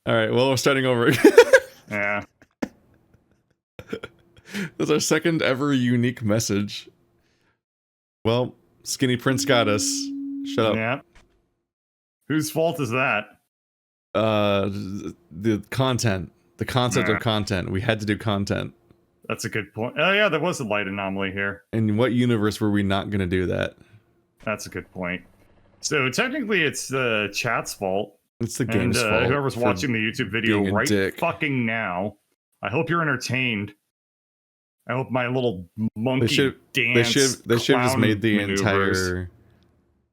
Alright, well, we're starting over. Yeah. That's our second ever unique message. Well, Skinny Prince got us. Shut up. Yeah. Whose fault is that? The content. The concept of content. We had to do content. That's a good point. Oh yeah, there was a light anomaly here. In what universe were we not going to do that? That's a good point. So technically it's the chat's fault. It's the game's fault. Whoever's watching the YouTube video right fucking now, I hope you're entertained. I hope my little monkey dance. They should have just made the maneuvers. entire.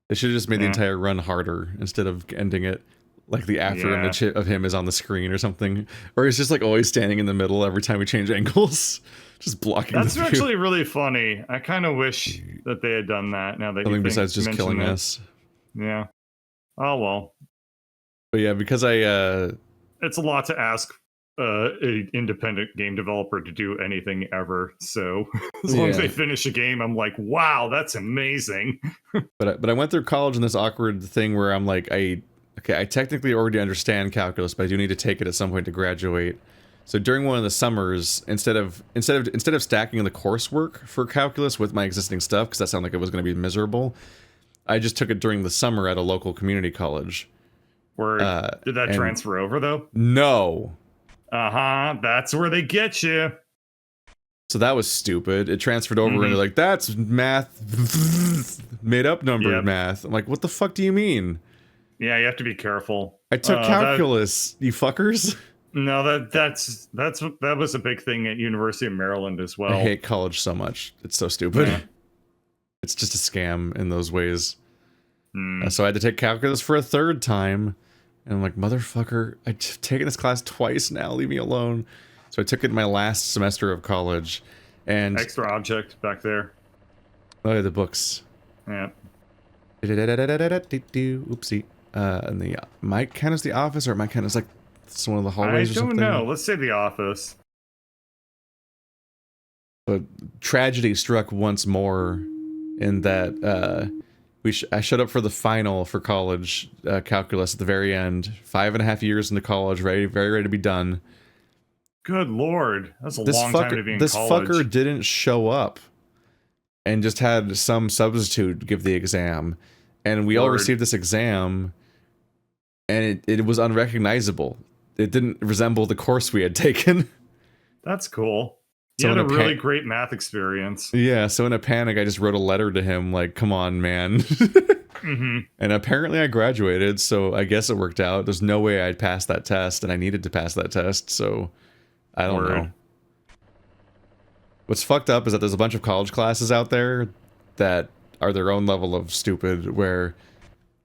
They should have just made the entire run harder instead of ending it like the after image of him is on the screen or something, or he's just like always standing in the middle every time we change angles, just blocking. That's actually really funny. I kind of wish that they had done that. Now that something besides just killing us. Yeah. Oh well. But yeah, because it's a lot to ask an independent game developer to do anything ever. So as long as they finish a game, I'm like, wow, that's amazing. but I went through college in this awkward thing where I'm like, I technically already understand calculus, but I do need to take it at some point to graduate. So during one of the summers, instead of stacking the coursework for calculus with my existing stuff, because that sounded like it was going to be miserable, I just took it during the summer at a local community college. Did that transfer over though? No. That's where they get you. So that was stupid. It transferred over and they're like, that's math, made up number math. I'm like, what the fuck do you mean? Yeah, you have to be careful. I took calculus, you fuckers. No, that was a big thing at University of Maryland as well. I hate college so much. It's so stupid. Yeah. It's just a scam in those ways. So I had to take calculus for a third time. And I'm like, motherfucker, I've taken this class twice now, leave me alone. So I took it in my last semester of college. And extra object back there. Oh yeah, the books. Yeah. Oopsie. And the might count as the office, or it might count as like one of the hallways or something. I don't know. Let's say the office. But tragedy struck once more in that I showed up for the final for college calculus at the very end. 5.5 years into college, very ready to be done. Good lord, that's a long time to be in college. This fucker didn't show up, and just had some substitute give the exam, and we all received this exam, and it was unrecognizable. It didn't resemble the course we had taken. That's cool. You had a really great math experience. Yeah, so in a panic, I just wrote a letter to him, like, come on, man. And apparently I graduated, so I guess it worked out. There's no way I'd pass that test, and I needed to pass that test, so I don't know. What's fucked up is that there's a bunch of college classes out there that are their own level of stupid, where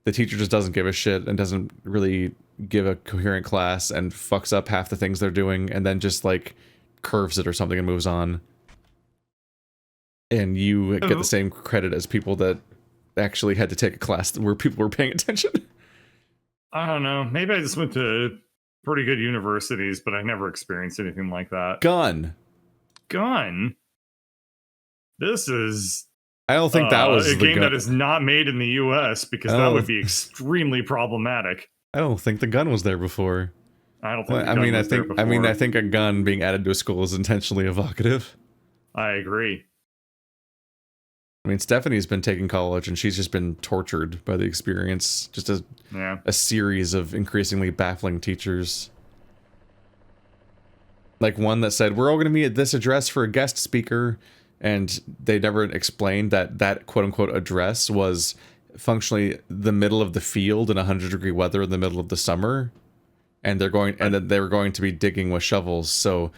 the teacher just doesn't give a shit and doesn't really give a coherent class and fucks up half the things they're doing, and then just, like, curves it or something and moves on, and you get the same credit as people that actually had to take a class where people were paying attention. I don't know, maybe I just went to pretty good universities, but I never experienced anything like that. Gun This is I don't think that was a game that is not made in the US, because that would be extremely problematic. I don't think the gun was there before. I don't think. I think a gun being added to a school is intentionally evocative. I agree. I mean, Stephanie's been taking college, and she's just been tortured by the experience. Just a series of increasingly baffling teachers. Like one that said, "We're all going to meet at this address for a guest speaker," and they never explained that quote-unquote address was functionally the middle of the field in 100-degree weather in the middle of the summer. And they were going to be digging with shovels, so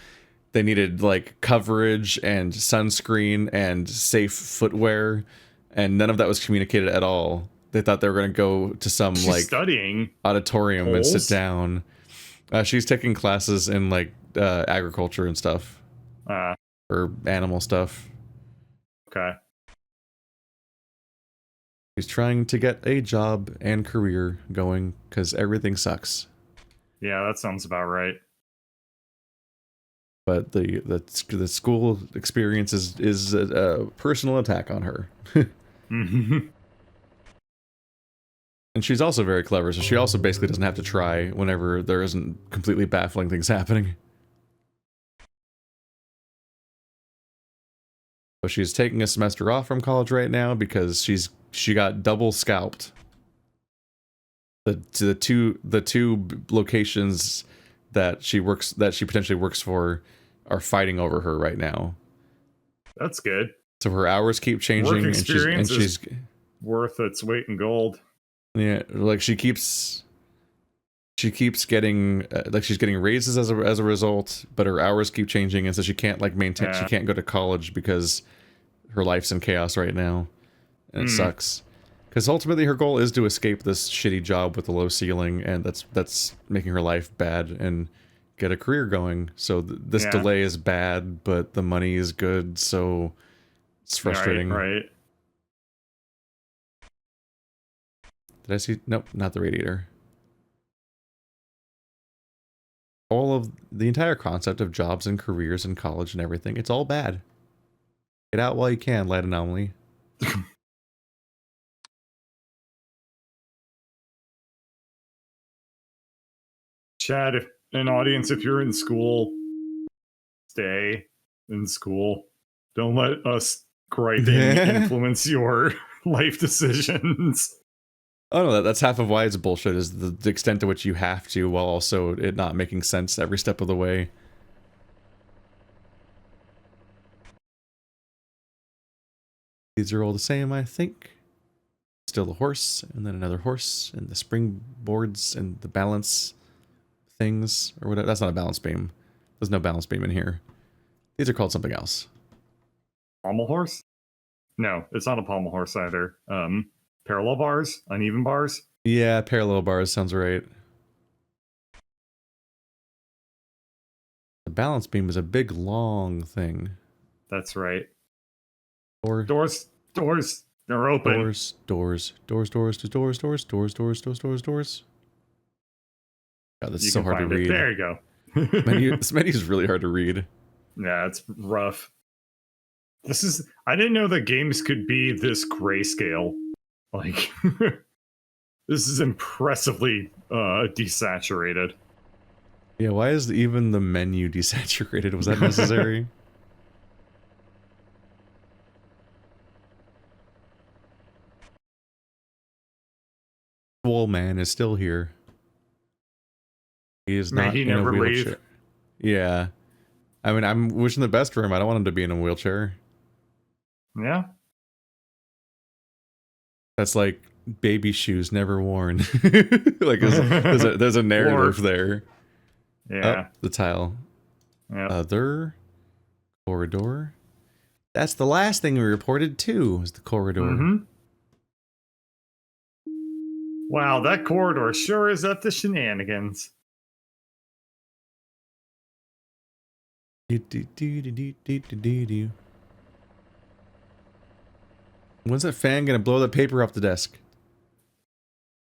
they needed like coverage and sunscreen and safe footwear, and none of that was communicated at all. They thought they were going to go to some studying auditorium and sit down. She's taking classes in like agriculture and stuff, or animal stuff. Okay. She's trying to get a job and career going because everything sucks. Yeah, that sounds about right. But the school experience is a personal attack on her. And she's also very clever, so she also basically doesn't have to try whenever there isn't completely baffling things happening. So she's taking a semester off from college right now because she got double scalped. The two locations that she potentially works for are fighting over her right now. That's good. So her hours keep changing, Work and experience she's is worth its weight in gold. yeah, like she keeps getting like she's getting raises as a result, but her hours keep changing, and so she can't like maintain. She can't go to college because her life's in chaos right now, and it sucks. Because ultimately her goal is to escape this shitty job with the low ceiling, and that's making her life bad and get a career going. So this delay is bad, but the money is good, so it's frustrating. Right. Did I see? Nope, not the radiator. All of the entire concept of jobs and careers and college and everything, it's all bad. Get out while you can, light anomaly. Chad, if an audience, if you're in school, stay in school. Don't let us griping influence your life decisions. Oh no, that's half of why it's bullshit, is the extent to which you have to, while also it not making sense every step of the way. These are all the same, I think. Still a horse, and then another horse, and the spring boards, and the balance things, or whatever. That's not a balance beam. There's no balance beam in here. These are called something else. Pommel horse? No, it's not a pommel horse either. Parallel bars? Uneven bars? Yeah, parallel bars sounds right. The balance beam is a big, long thing. That's right. Doors. They're open. Doors. God, that's so hard to read. There you go. This menu is really hard to read. Yeah, it's rough. I didn't know that games could be this grayscale. Like, this is impressively desaturated. Yeah, why is even the menu desaturated? Was that necessary? Swole man is still here. He is not in a wheelchair. Leave. Yeah. I mean, I'm wishing the best for him. I don't want him to be in a wheelchair. Yeah. That's like baby shoes never worn. Like there's a narrative there. Yeah. Oh, the tile. Yep. Other corridor. That's the last thing we reported too, is the corridor. Wow, that corridor sure is up to shenanigans. When's that fan gonna blow the paper off the desk?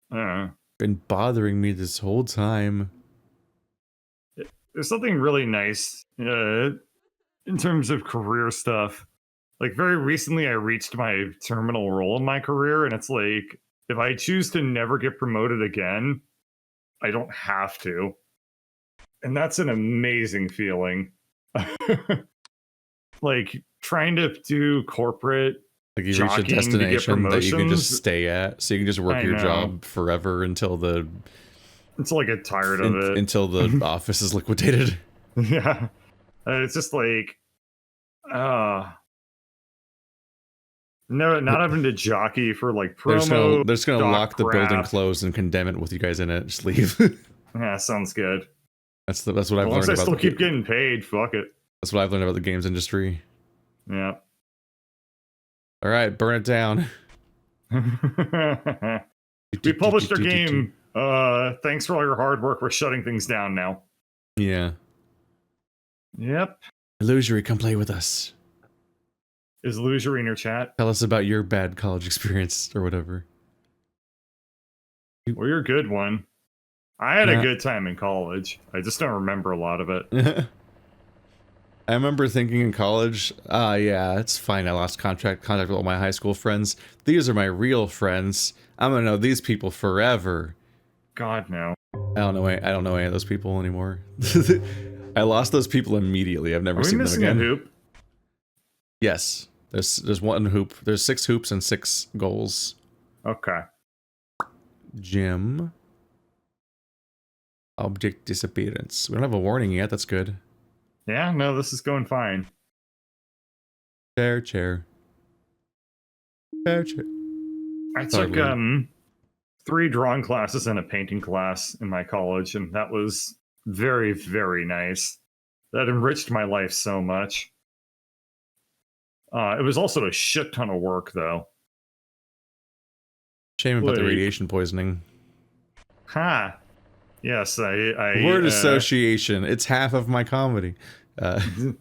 Been bothering me this whole time. There's something really nice in terms of career stuff. Like, very recently I reached my terminal role in my career, and it's like, if I choose to never get promoted again, I don't have to. And that's an amazing feeling. Like, trying to do corporate, like you reach a destination that you can just stay at, so you can just work your job forever until I get tired of it. Until the office is liquidated. Yeah. It's just like, no, not having to jockey for like promo. They're just gonna lock the building closed and condemn it with you guys in it. Just leave. Yeah, sounds good. That's what I've learned about. I still keep getting paid. Fuck it. That's what I've learned about the games industry. Yeah. All right, burn it down. We published our game. Thanks for all your hard work. We're shutting things down now. Yeah. Yep. Illusory, come play with us. Is Illusory in your chat? Tell us about your bad college experience or whatever. Well, you're a good one. I had a good time in college. I just don't remember a lot of it. I remember thinking in college, yeah, it's fine. I lost contact with all my high school friends. These are my real friends. I'm gonna know these people forever. God, no. I don't know any of those people anymore. I lost those people immediately. I've never Are we seen them missing again. a hoop? Yes. There's one hoop. There's 6 hoops and 6 goals. Okay. Gym. Object disappearance. We don't have a warning yet. That's good. Yeah, no, this is going fine. Chair, chair. Chair, chair. I took 3 drawing classes and a painting class in my college, and that was very, very nice. That enriched my life so much. It was also a shit ton of work, though. Shame about the radiation poisoning. Ha! Yes, I Word association. It's half of my comedy. The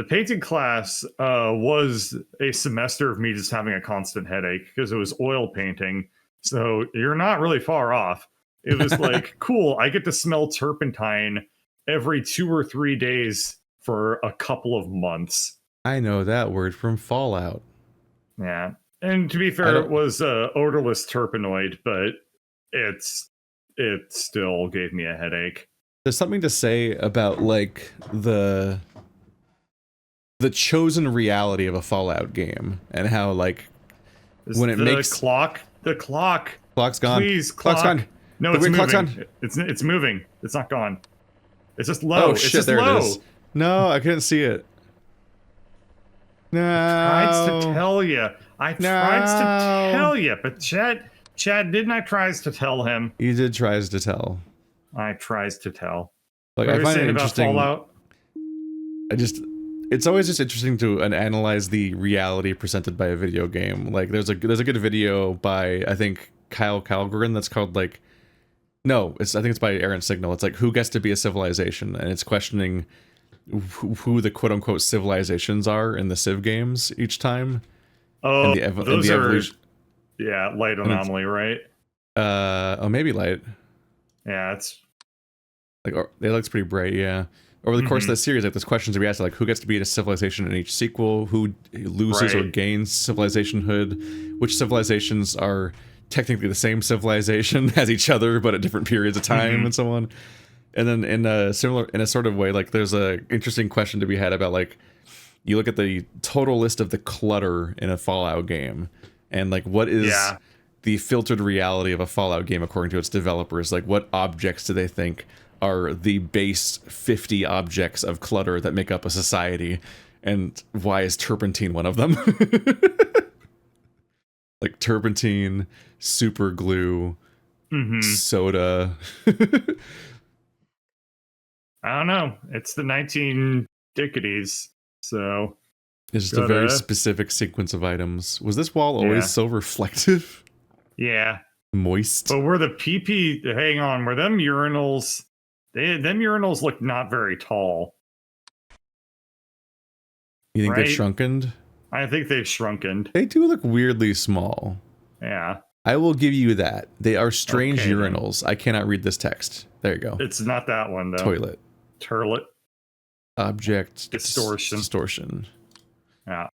painting class was a semester of me just having a constant headache because it was oil painting. So you're not really far off. It was like, cool, I get to smell turpentine every 2 or 3 days for a couple of months. I know that word from Fallout. Yeah. And to be fair, it was odorless terpenoid, but it still gave me a headache. There's something to say about like the chosen reality of a Fallout game and how like when it makes the clock's gone. Please, clock's gone. No, it's moving. It's moving. It's not gone. It's just low. Oh shit! It's just there low. it is. No, I couldn't see it. No. I tried to tell you. I tried to tell you, but Chad, didn't I tries to tell him? You did tries to tell. I tries to tell. Like I find it interesting. Fallout? It's always just interesting to analyze the reality presented by a video game. Like there's a good video by I think Kyle Calgren that's called like no, I think it's by Aaron Signal. It's like who gets to be a civilization, and it's questioning who the quote unquote civilizations are in the Civ games each time. Oh, those are yeah, light anomaly, right? Oh, maybe light. Yeah, it's like it looks pretty bright. Yeah. Over the course of the series, like there's questions to be asked, like who gets to be in a civilization in each sequel, who loses or gains civilizationhood, which civilizations are technically the same civilization as each other, but at different periods of time, and so on. And then in a sort of way, like there's a interesting question to be had about like you look at the total list of the clutter in a Fallout game, and like what is the filtered reality of a Fallout game according to its developers? Like what objects do they think are the base 50 objects of clutter that make up a society, and why is turpentine one of them? Like turpentine, super glue, soda. I don't know. It's the 19 Dickities, so it's just a very specific sequence of items. Was this wall always so reflective? Yeah. Moist. But were the PP? Hang on. Were them urinals? Them urinals look not very tall. You think they've shrunkened? I think they've shrunkened. They do look weirdly small. Yeah. I will give you that. They are strange urinals. Then. I cannot read this text. There you go. It's not that one, though. Toilet. Turlet. Object. Distortion. Distortion. Yeah.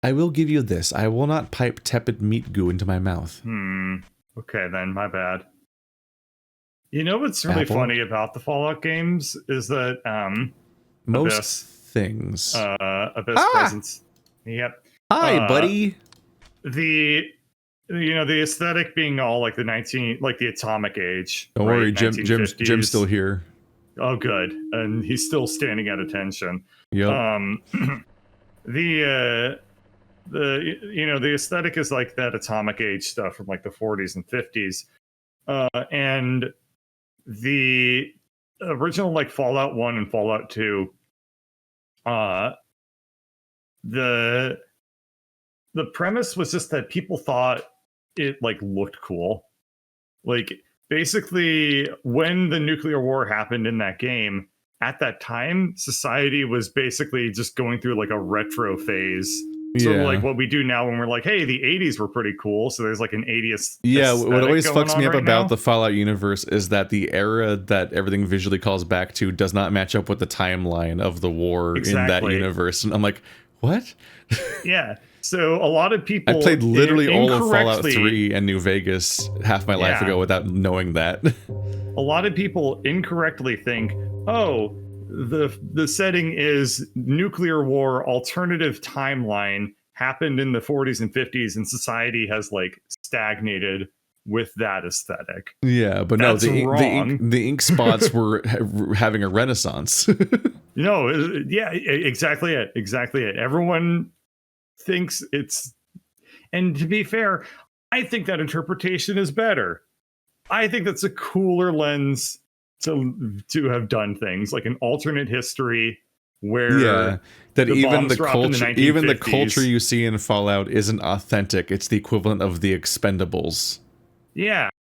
I will give you this. I will not pipe tepid meat goo into my mouth. Okay, then. My bad. You know what's really funny about the Fallout games is that most things. Abyss presence. Yep. Hi, buddy. The aesthetic being all like the atomic age. Don't worry, Jim's still here. Oh, good, and he's still standing at attention. Yep. The aesthetic is like that atomic age stuff from like the 40s and 50s, and the original like Fallout 1 and Fallout 2. The premise was just that people thought it like looked cool. Like basically when the nuclear war happened in that game, at that time, society was basically just going through like a retro phase So Yeah. like what we do now when we're like, hey, the 80s were pretty cool. So there's like an 80s. Yeah, what always fucks me up right about now. the Fallout universe is that the era that everything visually calls back to does not match up with the timeline of the war in that Exactly. universe. And I'm like, what? Yeah. So a lot of people I played literally all of Fallout incorrectly- 3 and New Vegas half my life Yeah. ago without knowing that. a lot of people incorrectly think, oh, the setting is nuclear war, alternative timeline happened in the 40s and 50s, and society has like stagnated with that aesthetic. Yeah, but no, That's wrong. the ink spots were having a renaissance. No, yeah, exactly it. Exactly it. Everyone thinks it's, and to be fair, I think that interpretation is better. I think that's a cooler lens to have done things, like an alternate history where Yeah, that the even bombs the dropped in the culture, even the 1950s. culture you see in Fallout isn't authentic. It's the equivalent of the Expendables. Yeah,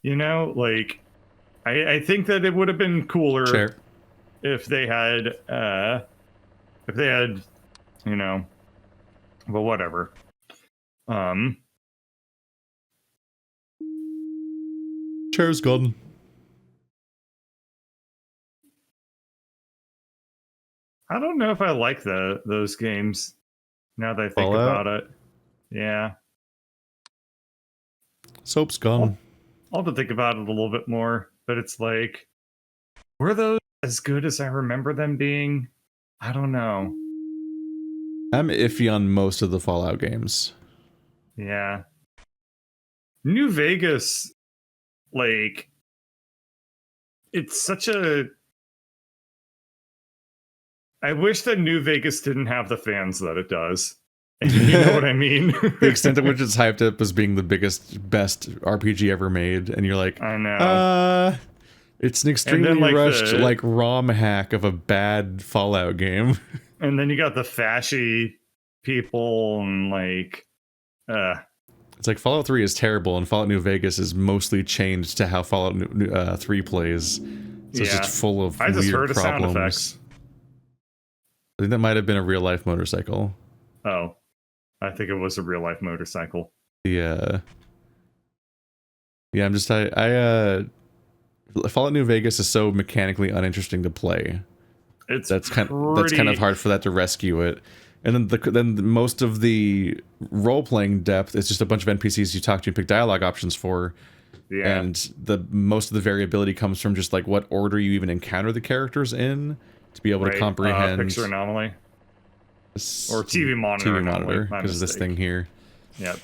you know, like I think that it would have been cooler Sure. if they had, you know, but whatever. Chair's gone. I don't know if I like those games now that I think Fallout? about it. Yeah, Soap's gone. I'll have to think about it a little bit more. But it's like, were those as good as I remember them being? I don't know. I'm iffy on most of the Fallout games. Yeah. New Vegas, like, it's such a. I wish that New Vegas didn't have the fans that it does. You know what I mean? The extent to which it's hyped up as being the biggest, best RPG ever made, and you're like, I know. It's an extremely like, rushed, like, ROM hack of a bad Fallout game. And then you got the fashy people and like, It's like Fallout 3 is terrible, and Fallout New Vegas is mostly changed to how Fallout 3 plays. So it's just full of I just weird heard a sound problems. effects. I think that might have been a real life motorcycle. Oh, I think it was a real life motorcycle. Yeah. Yeah, I'm just Fallout New Vegas is so mechanically uninteresting to play. That's kind of hard for that to rescue it. And then most of the role playing depth is just a bunch of NPCs you talk to and pick dialogue options for. Yeah. And most of the variability comes from just like what order you even encounter the characters in to be able to comprehend. Picture anomaly. Or TV monitor. Because of this thing here. Yep.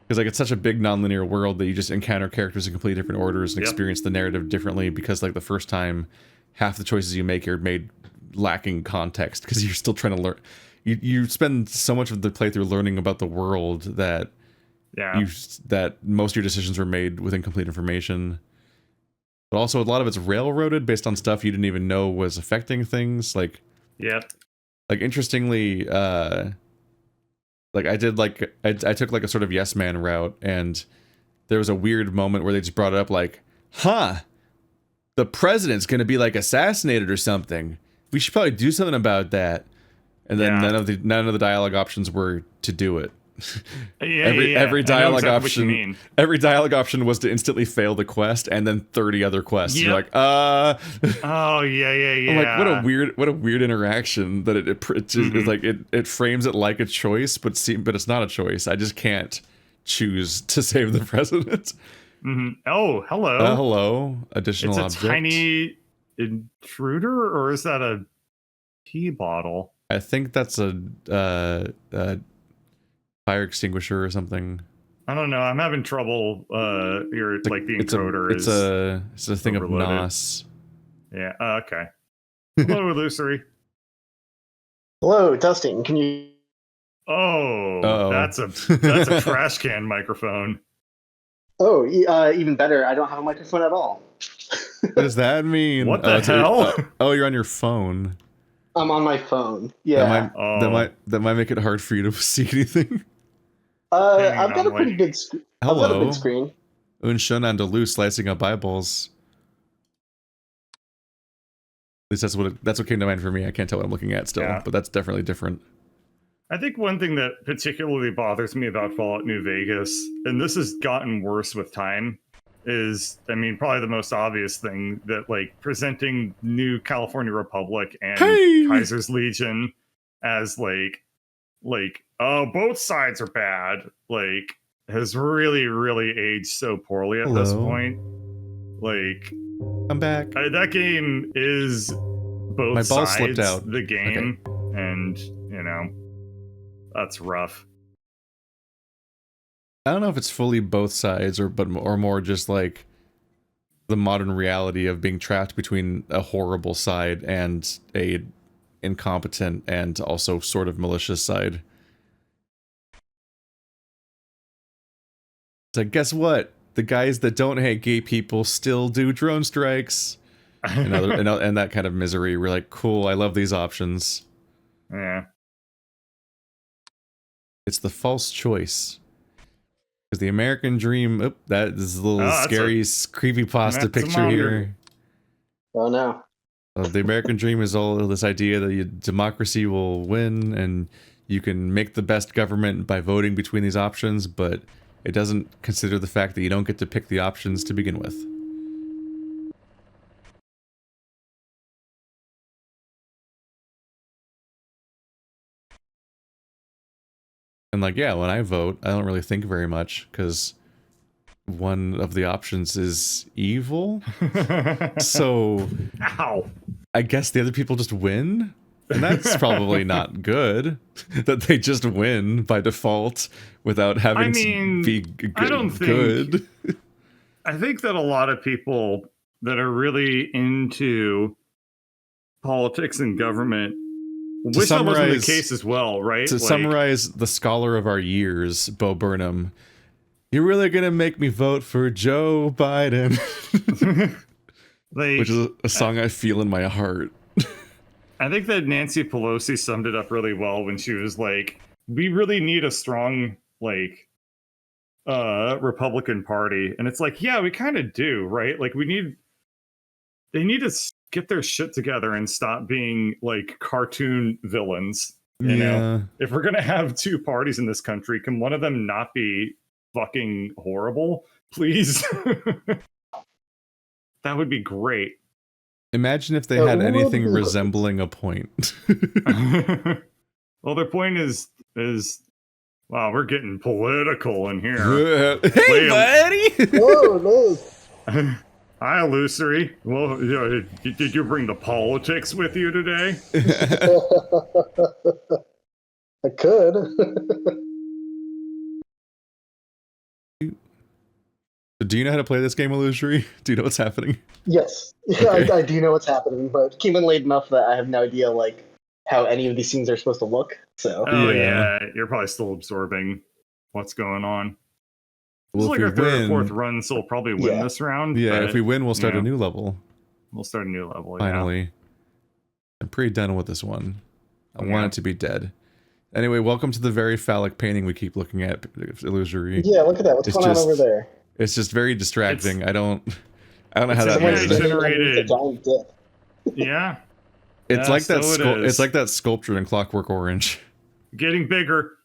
Because like it's such a big nonlinear world that you just encounter characters in completely different orders and experience the narrative differently, because like the first time half the choices you make are made lacking context because you're still trying to learn. You spend so much of the playthrough learning about the world that that most of your decisions were made with incomplete information. But also a lot of it's railroaded based on stuff you didn't even know was affecting things. Like interestingly, like I did like I took like a sort of yes man route, and there was a weird moment where they just brought it up like, the president's gonna be like assassinated or something. We should probably do something about that. And then none of the dialogue options were to do it. Every dialogue option, every dialogue option was to instantly fail the quest, and then 30 other quests. You're like, oh yeah. I'm like, what a weird interaction that it's like it frames it like a choice, but it's not a choice. I just can't choose to save the president. Oh, hello. Hello. Additional object. It's a tiny intruder, or is that a pee bottle? I think that's a fire extinguisher or something. I don't know. I'm having trouble. Here, like the encoder it's a thing overloaded. Of NOS. Yeah. Okay. Hello, Illusory. Hello, testing. Can you? Oh, that's a trash can microphone. Oh, even better. I don't have a microphone at all. What does that mean? What the hell? You're on your phone. I'm on my phone. Yeah. That might make it hard for you to see anything. I've got a pretty big screen. Hello. I've got a big screen. Unshun and Delu slicing up eyeballs. At least that's what came to mind for me. I can't tell what I'm looking at still, but that's definitely different. I think one thing that particularly bothers me about Fallout New Vegas, and this has gotten worse with time, is, I mean, probably the most obvious thing that, like, presenting New California Republic and Kaiser's Legion as like both sides are bad, like, has really, really aged so poorly at this point. Like, I'm back. That game is both My ball sides slipped out. the game, and you know, that's rough. I don't know if it's fully both sides or more just like the modern reality of being trapped between a horrible side and a incompetent and also sort of malicious side. It's like, guess what? The guys that don't hate gay people still do drone strikes. And that kind of misery. We're like, cool, I love these options. Yeah. It's the false choice. Because the American dream, that is a little scary, creepypasta picture here. Oh no. The American dream is all this idea that democracy will win and you can make the best government by voting between these options, but it doesn't consider the fact that you don't get to pick the options to begin with. And like, yeah, when I vote, I don't really think very much, because one of the options is evil. So, ow. I guess the other people just win? And that's probably not good, that they just win by default without having to be good. I think that a lot of people that are really into politics and government wish that wasn't the case as well, right? To summarize the scholar of our years, Bo Burnham, you're really gonna make me vote for Joe Biden. Which is a song I feel in my heart. I think that Nancy Pelosi summed it up really well when she was like, we really need a strong, like, Republican Party. And it's like, yeah, we kind of do, right? Like, they need to get their shit together and stop being, like, cartoon villains. You know? If we're going to have two parties in this country, can one of them not be fucking horrible? Please. That would be great. Imagine if they had anything resembling a point. Well, their point is, wow, we're getting political in here. Hey, buddy! Whoa, nice. Hi, Illusory. Well, did you bring the politics with you today? I could. Do you know how to play this game, Illusory? Do you know what's happening? Yes, okay. I do know what's happening, but came in late enough that I have no idea like how any of these scenes are supposed to look. So yeah, you're probably still absorbing what's going on. Well, it's like our third or fourth run, so we'll probably win this round. Yeah, if we win, we'll start a new level. We'll start a new level. Finally, yeah. I'm pretty done with this one. I want it to be dead. Anyway, welcome to the very phallic painting we keep looking at, Illusory. Yeah, look at that. What's going on over there? It's just very distracting. I don't know how that made it. Generated. Yeah. It's like that. It's like that sculpture in Clockwork Orange. Getting bigger.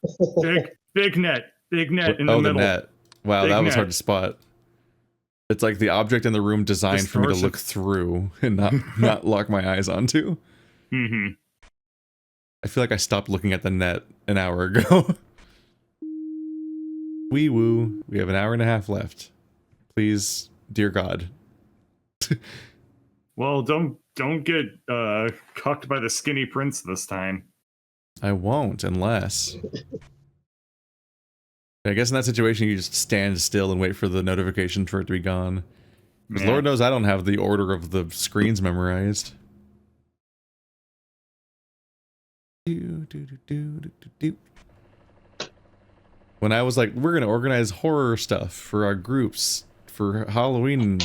Big net in the middle. Oh, the net. Wow, that was hard to spot. It's like the object in the room designed for me to look through and not lock my eyes onto. Mm-hmm. I feel like I stopped looking at the net an hour ago. Wee woo. We have an hour and a half left. Please, dear God. Well, don't get cucked by the skinny prince this time. I won't, unless. I guess in that situation you just stand still and wait for the notification for it to be gone. Because Lord knows I don't have the order of the screens memorized. When I was like, we're going to organize horror stuff for our groups for Halloween,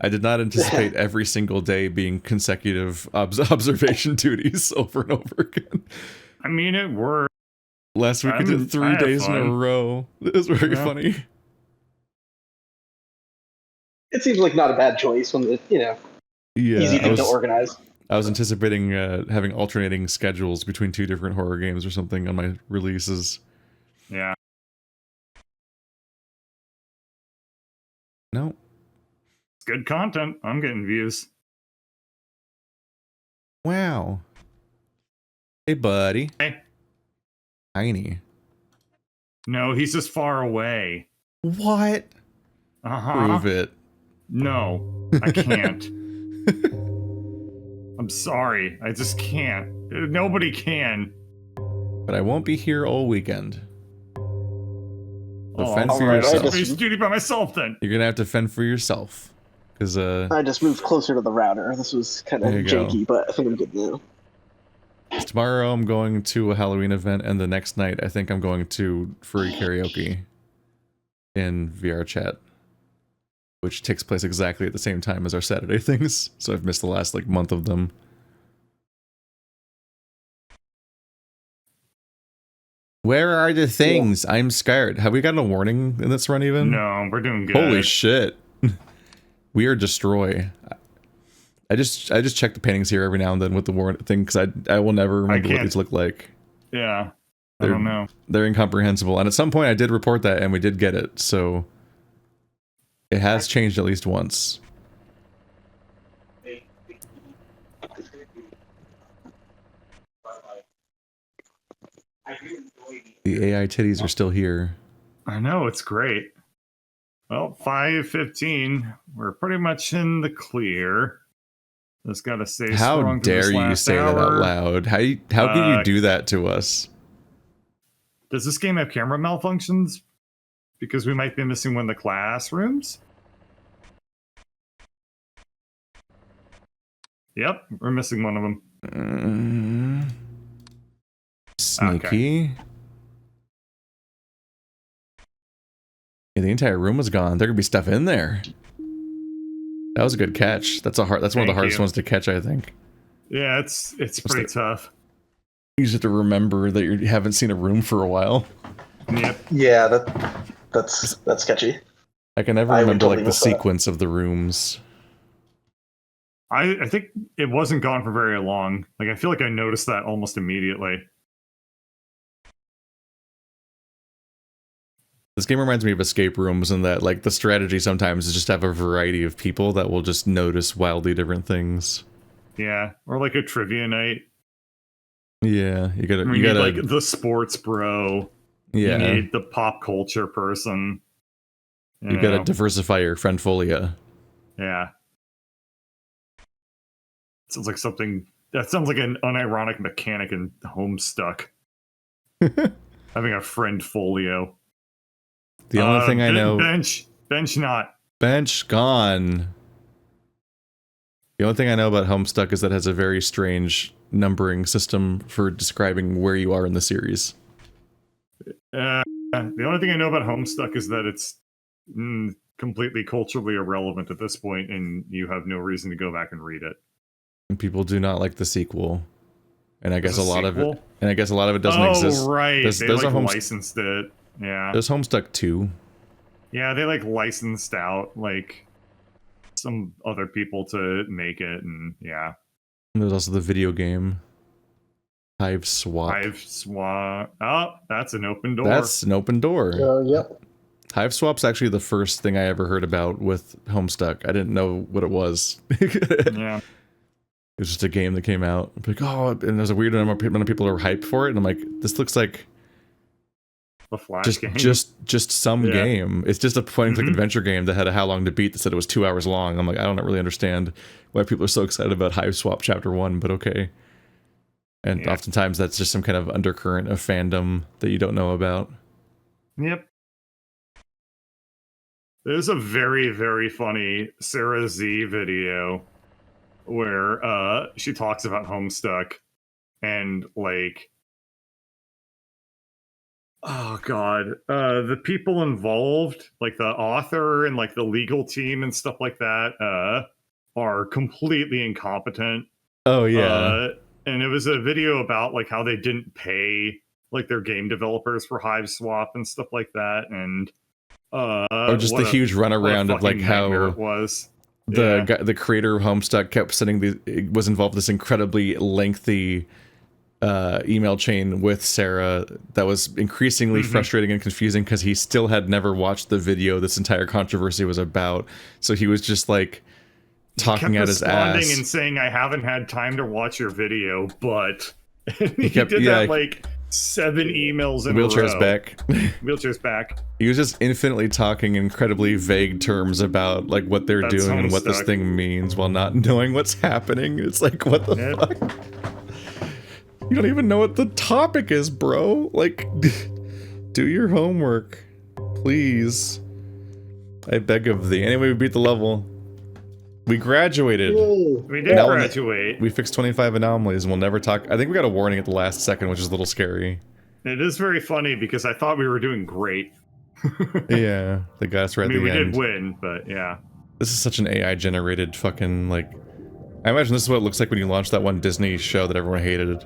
I did not anticipate every single day being consecutive observation duties over and over again. I mean, it worked. Last week we did 3 days in a row. It was very funny. It seems like not a bad choice when it's, easy to organize. I was anticipating having alternating schedules between 2 different horror games or something on my releases. Yeah. No. It's good content. I'm getting views. Wow. Hey, buddy. Hey. Tiny. No, he's just far away. What? Uh-huh. Prove it. No, I can't. I'm sorry. I just can't. Nobody can. But I won't be here all weekend. So fend I'll for Alright, I yourself. space duty by myself then. You're gonna have to fend for yourself. Because, I just moved closer to the router. This was kind of There you go. janky, but I think I'm good now. tomorrow I'm going to a Halloween event, and the next night I think I'm going to free karaoke in VR chat, which takes place exactly at the same time as our Saturday things. So I've missed the last like month of them. Where are the things? I'm scared. Have we gotten a warning in this run even? No, we're doing good. Holy shit. We are destroy. I just check the paintings here every now and then with the warrant thing because I will never remember what these look like. Yeah. I don't know. They're incomprehensible. And at some point I did report that and we did get it, so it has changed at least once. The AI titties are still here. I know, it's great. Well, 5:15. We're pretty much in the clear. Just gotta stay How strong through this dare you last say that out hour. loud? How can you do that to us? Does this game have camera malfunctions? Because we might be missing one of the classrooms? Yep, we're missing one of them. Sneaky. Yeah, the entire room was gone. There could be stuff in there. That was a good catch. That's one of the hardest ones to catch, I think. Yeah, it's pretty tough. You just have to remember that you haven't seen a room for a while. Yep. Yeah, that's sketchy. I can never I would remember totally like the miss that. sequence of the rooms. I think it wasn't gone for very long. Like, I feel like I noticed that almost immediately. This game reminds me of escape rooms in that like the strategy sometimes is just have a variety of people that will just notice wildly different things. Yeah, or like a trivia night. Yeah, you gotta You need like the sports bro. yeah. You need the pop culture person. You gotta diversify your friendfolia. Yeah. Sounds like something that sounds like an unironic mechanic in Homestuck. Having a friend folio. The only thing I know... Bench not. Bench gone. The only thing I know about Homestuck is that it has a very strange numbering system for describing where you are in the series. The only thing I know about Homestuck is that it's completely culturally irrelevant at this point, and you have no reason to go back and read it. And people do not like the sequel. And I guess There's a lot sequel? of it... And I guess a lot of it doesn't exist. Oh, right. There's They a licensed it. Yeah. There's Homestuck 2. Yeah, they like licensed out like some other people to make it, and yeah. And there's also the video game. Hive Swap. Oh, that's an open door. That's an open door. Yep. Hive Swap's actually the first thing I ever heard about with Homestuck. I didn't know what it was. Yeah. It was just a game that came out. I'm like, oh, and there's a weird amount of people are hyped for it, and I'm like, this looks like a Flash game. Just some game. It's just a point-and-click adventure game that had a how long to beat that said it was 2 hours long. I'm like, I don't really understand why people are so excited about Hive Swap Chapter 1, but okay. And oftentimes that's just some kind of undercurrent of fandom that you don't know about. Yep. There's a very, very funny Sarah Z video where she talks about Homestuck and like, oh god, the people involved, like the author and like the legal team and stuff like that, are completely incompetent. Oh yeah. And it was a video about like how they didn't pay like their game developers for Hive Swap and stuff like that, and or just the huge runaround of like how it was. the creator of Homestuck kept sending was involved in this incredibly lengthy email chain with Sarah that was increasingly frustrating and confusing because he still had never watched the video this entire controversy was about. So he was just like talking at his ass and saying, "I haven't had time to watch your video," but he did that like 7 emails in wheelchairs a row. back. Wheelchairs back. He was just infinitely talking in incredibly vague terms about like what they're doing and what this thing means while not knowing what's happening. It's like, what the fuck? You don't even know what the topic is, bro. Like, do your homework, please. I beg of thee. Anyway, we beat the level. We graduated. We did graduate. We fixed 25 anomalies, and we'll never talk. I think we got a warning at the last second, which is a little scary. It is very funny because I thought we were doing great. Yeah, the guys were at the end. We did win, but yeah. This is such an AI-generated fucking, like... I imagine this is what it looks like when you launch that one Disney show that everyone hated.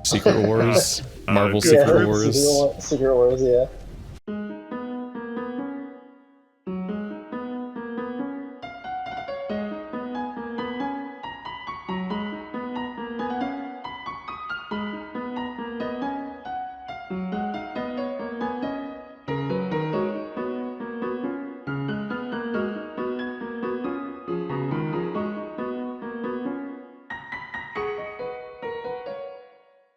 Secret Wars? Marvel Secret Wars? Secret Wars, yeah.